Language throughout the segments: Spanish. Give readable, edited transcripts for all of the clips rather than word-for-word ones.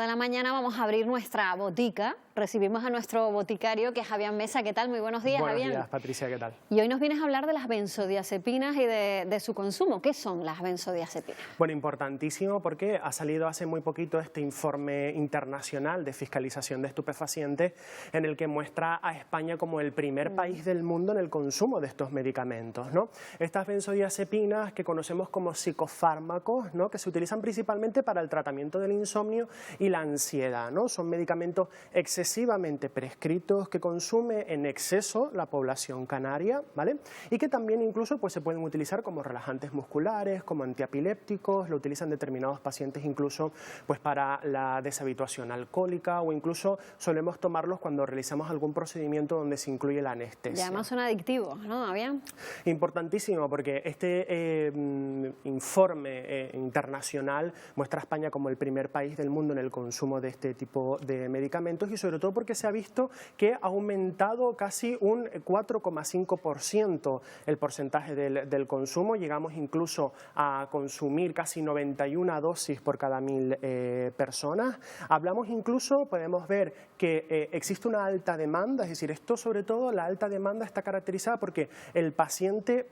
De la mañana vamos a abrir nuestra botica. Recibimos a nuestro boticario, que es Javián Mesa. ¿Qué tal? Muy buenos días, Javián. Buenos días, Patricia, ¿qué tal? Y hoy nos vienes a hablar de las benzodiazepinas y de su consumo. ¿Qué son las benzodiazepinas? Bueno, importantísimo porque ha salido hace muy poquito este informe internacional de fiscalización de estupefacientes en el que muestra a España como el primer país del mundo en el consumo de estos medicamentos, ¿no? Estas benzodiazepinas que conocemos como psicofármacos, ¿no?, que se utilizan principalmente para el tratamiento del insomnio y la ansiedad, ¿no? Son medicamentos excesivamente prescritos que consume en exceso la población canaria, ¿vale? Y que también incluso pues, se pueden utilizar como relajantes musculares, como antiepilépticos, lo utilizan determinados pacientes incluso pues, para la deshabituación alcohólica o incluso solemos tomarlos cuando realizamos algún procedimiento donde se incluye la anestesia. Y además son adictivos, ¿no, Javián? Importantísimo porque este informe internacional muestra a España como el primer país del mundo en el consumo de este tipo de medicamentos y sobre todo porque se ha visto que ha aumentado casi un 4,5% el porcentaje del consumo. Llegamos incluso a consumir casi 91 dosis por cada 1000 personas. Hablamos incluso, podemos ver que existe una alta demanda, es decir, esto sobre todo la alta demanda está caracterizada porque el paciente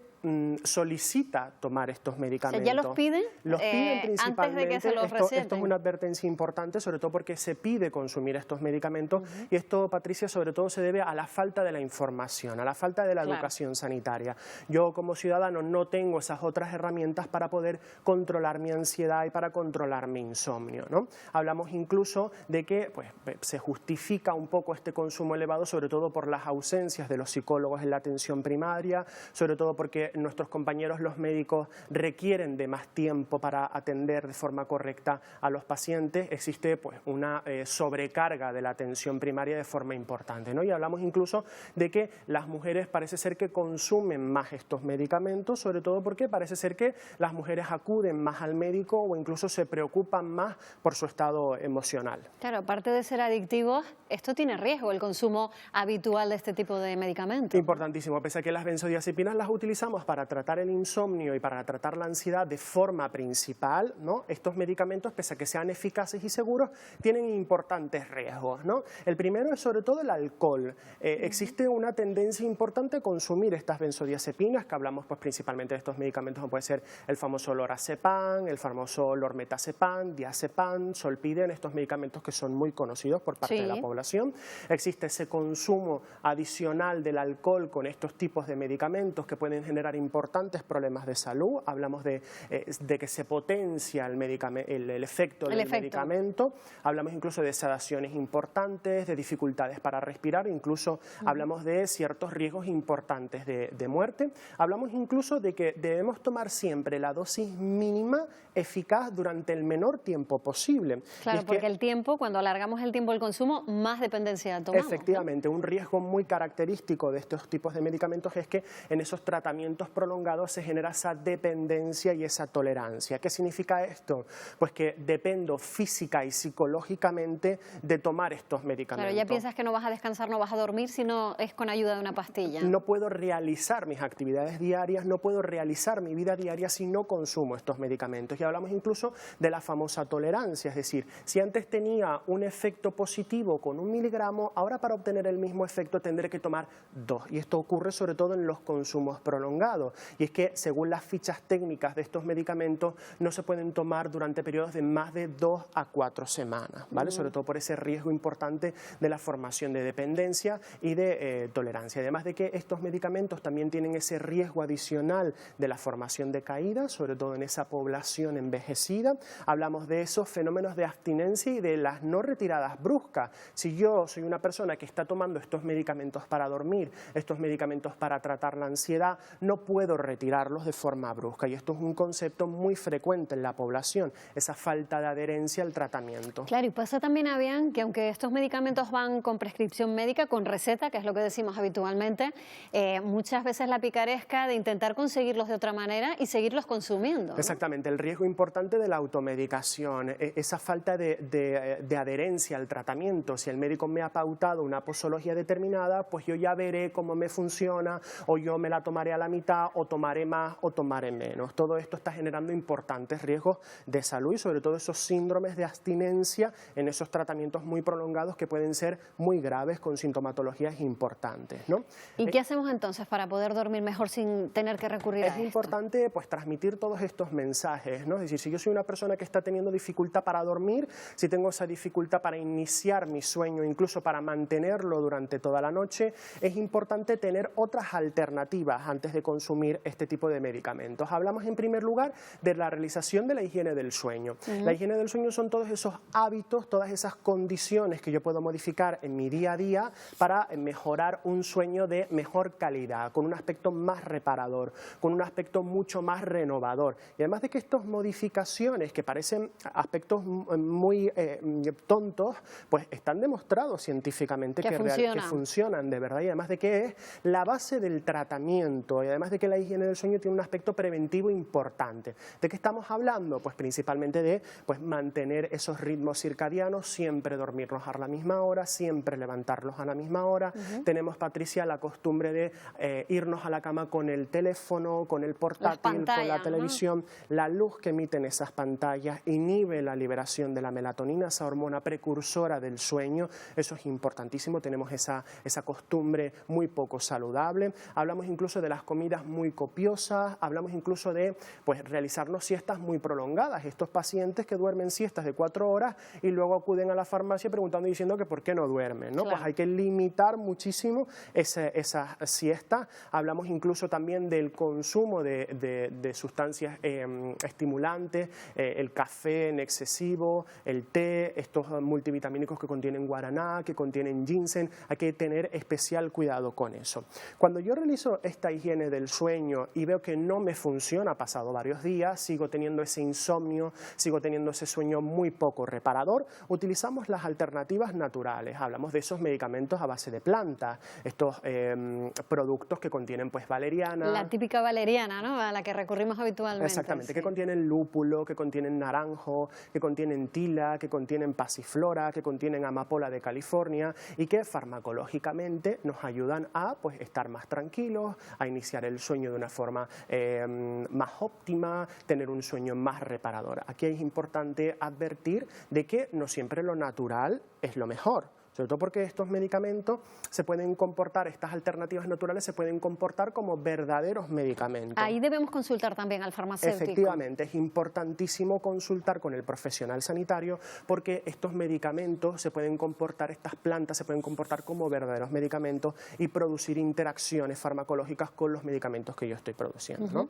solicita tomar estos medicamentos. O sea, ¿ya los piden? Los piden principalmente. Antes de que se los receten. Esto es una advertencia importante, sobre todo porque se pide consumir estos medicamentos y esto, Patricia, sobre todo se debe a la falta de la información, a la falta de la educación sanitaria. Yo como ciudadano no tengo esas otras herramientas para poder controlar mi ansiedad y para controlar mi insomnio, ¿no? Hablamos incluso de que pues, se justifica un poco este consumo elevado, sobre todo por las ausencias de los psicólogos en la atención primaria, sobre todo porque nuestros compañeros los médicos requieren de más tiempo para atender de forma correcta a los pacientes. Existe pues, una sobrecarga de la atención primaria de forma importante, ¿no? Y hablamos incluso de que las mujeres parece ser que consumen más estos medicamentos, sobre todo porque parece ser que las mujeres acuden más al médico o incluso se preocupan más por su estado emocional. Claro, aparte de ser adictivos, esto tiene riesgo, el consumo habitual de este tipo de medicamentos. Importantísimo, pese a que las benzodiazepinas las utilizamos para tratar el insomnio y para tratar la ansiedad de forma principal, ¿no? Estos medicamentos, pese a que sean eficaces y seguros, tienen importantes riesgos, ¿no? El primero es sobre todo el alcohol. Existe una tendencia importante a consumir estas benzodiazepinas, que hablamos pues, principalmente de estos medicamentos, como puede ser el famoso lorazepam, el famoso lormetazepam, diazepam, zolpidem, estos medicamentos que son muy conocidos por parte de la población. Existe ese consumo adicional del alcohol con estos tipos de medicamentos que pueden generar importantes problemas de salud. Hablamos de que se potencia el efecto del medicamento. Hablamos incluso de sedaciones importantes, de dificultades para respirar, incluso hablamos de ciertos riesgos importantes de muerte. Hablamos incluso de que debemos tomar siempre la dosis mínima eficaz durante el menor tiempo posible. Claro, porque el tiempo, cuando alargamos el tiempo del consumo, más dependencia tomamos. Efectivamente, ¿no? Un riesgo muy característico de estos tipos de medicamentos es que en esos tratamientos prolongados se genera esa dependencia y esa tolerancia. ¿Qué significa esto? Pues que dependo física y psicológicamente de tomar estos medicamentos. Claro, ya piensas que no vas a descansar, no vas a dormir, si no es con ayuda de una pastilla. No puedo realizar mis actividades diarias, no puedo realizar mi vida diaria si no consumo estos medicamentos. Y hablamos incluso de la famosa tolerancia, es decir, si antes tenía un efecto positivo con 1 miligramo, ahora para obtener el mismo efecto tendré que tomar 2. Y esto ocurre sobre todo en los consumos prolongados. Y es que según las fichas técnicas de estos medicamentos no se pueden tomar durante periodos de más de 2 a 4 semanas, ¿vale? Sobre todo por ese riesgo importante de la formación de dependencia y de tolerancia. Además de que estos medicamentos también tienen ese riesgo adicional de la formación de caídas, sobre todo en esa población envejecida. Hablamos de esos fenómenos de abstinencia y de las no retiradas bruscas. Si yo soy una persona que está tomando estos medicamentos para dormir, estos medicamentos para tratar la ansiedad, no puedo retirarlos de forma brusca y esto es un concepto muy frecuente en la población, esa falta de adherencia al tratamiento. Claro, y pasa también, Avian, que aunque estos medicamentos van con prescripción médica, con receta, que es lo que decimos habitualmente, muchas veces la picaresca de intentar conseguirlos de otra manera y seguirlos consumiendo, ¿no? Exactamente, el riesgo importante de la automedicación, esa falta de adherencia al tratamiento. Si el médico me ha pautado una posología determinada, pues yo ya veré cómo me funciona o yo me la tomaré a la mitad mitad, o tomaré más o tomaré menos. Todo esto está generando importantes riesgos de salud y sobre todo esos síndromes de abstinencia en esos tratamientos muy prolongados que pueden ser muy graves con sintomatologías importantes, ¿no? ¿Y qué hacemos entonces para poder dormir mejor sin tener que recurrir a esto? Es importante pues transmitir todos estos mensajes, ¿no? Es decir, si yo soy una persona que está teniendo dificultad para dormir, si tengo esa dificultad para iniciar mi sueño, incluso para mantenerlo durante toda la noche, es importante tener otras alternativas antes de consumir este tipo de medicamentos. Hablamos en primer lugar de la realización de la higiene del sueño. La higiene del sueño son todos esos hábitos, todas esas condiciones que yo puedo modificar en mi día a día para mejorar un sueño de mejor calidad, con un aspecto más reparador, con un aspecto mucho más renovador. Y además de que estas modificaciones, que parecen aspectos muy tontos, pues están demostrados científicamente que funcionan de verdad, y además de que es la base del tratamiento, y además de que la higiene del sueño tiene un aspecto preventivo importante. ¿De qué estamos hablando? Pues principalmente de mantener esos ritmos circadianos, siempre dormirnos a la misma hora, siempre levantarnos a la misma hora. Tenemos, Patricia, la costumbre de irnos a la cama con el teléfono, con el portátil, con la televisión. La luz que emiten esas pantallas inhibe la liberación de la melatonina, esa hormona precursora del sueño. Eso es importantísimo, tenemos esa costumbre muy poco saludable. Hablamos incluso de las comidas muy copiosas, hablamos incluso de realizarnos siestas muy prolongadas. Estos pacientes que duermen siestas de 4 horas y luego acuden a la farmacia preguntando y diciendo que por qué no duermen, ¿no? Claro. Pues hay que limitar muchísimo esa siesta. Hablamos incluso también del consumo de sustancias estimulantes, el café en excesivo, el té, estos multivitamínicos que contienen guaraná, que contienen ginseng. Hay que tener especial cuidado con eso. Cuando yo realizo esta higiene del sueño y veo que no me funciona, pasado varios días, sigo teniendo ese insomnio, sigo teniendo ese sueño muy poco reparador, utilizamos las alternativas naturales. Hablamos de esos medicamentos a base de plantas, estos productos que contienen valeriana. La típica valeriana, ¿no? A la que recurrimos habitualmente. Exactamente, sí. Que contienen lúpulo, que contienen naranjo, que contienen tila, que contienen pasiflora, que contienen amapola de California y que farmacológicamente nos ayudan a estar más tranquilos, a iniciar el sueño de una forma más óptima, tener un sueño más reparador. Aquí es importante advertir de que no siempre lo natural es lo mejor. Sobre todo porque estos medicamentos se pueden comportar, estas alternativas naturales se pueden comportar como verdaderos medicamentos. Ahí debemos consultar también al farmacéutico. Efectivamente, es importantísimo consultar con el profesional sanitario porque estos medicamentos se pueden comportar, estas plantas se pueden comportar como verdaderos medicamentos y producir interacciones farmacológicas con los medicamentos que yo estoy produciendo, ¿no?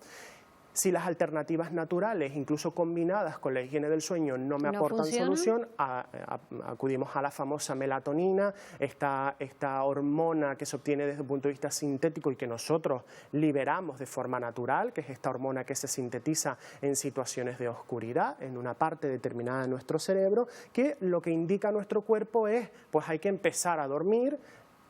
Si las alternativas naturales, incluso combinadas con la higiene del sueño, no me aportan solución, acudimos a la famosa melatonina, esta hormona que se obtiene desde el punto de vista sintético y que nosotros liberamos de forma natural, que es esta hormona que se sintetiza en situaciones de oscuridad, en una parte determinada de nuestro cerebro, que lo que indica a nuestro cuerpo es, hay que empezar a dormir,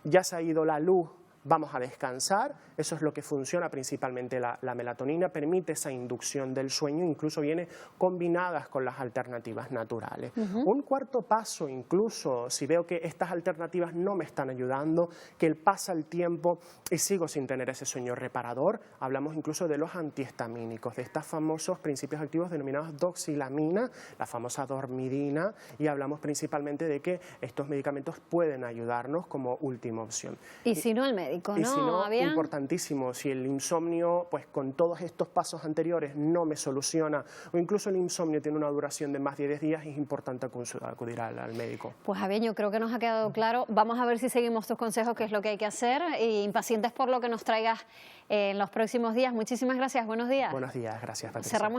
ya se ha ido la luz, vamos a descansar. Eso es lo que funciona principalmente. La melatonina permite esa inducción del sueño, incluso viene combinadas con las alternativas naturales. Un cuarto paso, incluso si veo que estas alternativas no me están ayudando, que pasa el tiempo y sigo sin tener ese sueño reparador, hablamos incluso de los antihistamínicos, de estos famosos principios activos denominados doxilamina, la famosa dormidina, y hablamos principalmente de que estos medicamentos pueden ayudarnos como última opción. Y si no, el médico, ¿no? Y si no, importantísimo, si el insomnio, con todos estos pasos anteriores no me soluciona, o incluso el insomnio tiene una duración de más de 10 días, es importante acudir al médico. Pues Javier, yo creo que nos ha quedado claro. Vamos a ver si seguimos tus consejos, qué es lo que hay que hacer, y impacientes por lo que nos traigas en los próximos días. Muchísimas gracias, buenos días. Buenos días, gracias, Patricia. Cerramos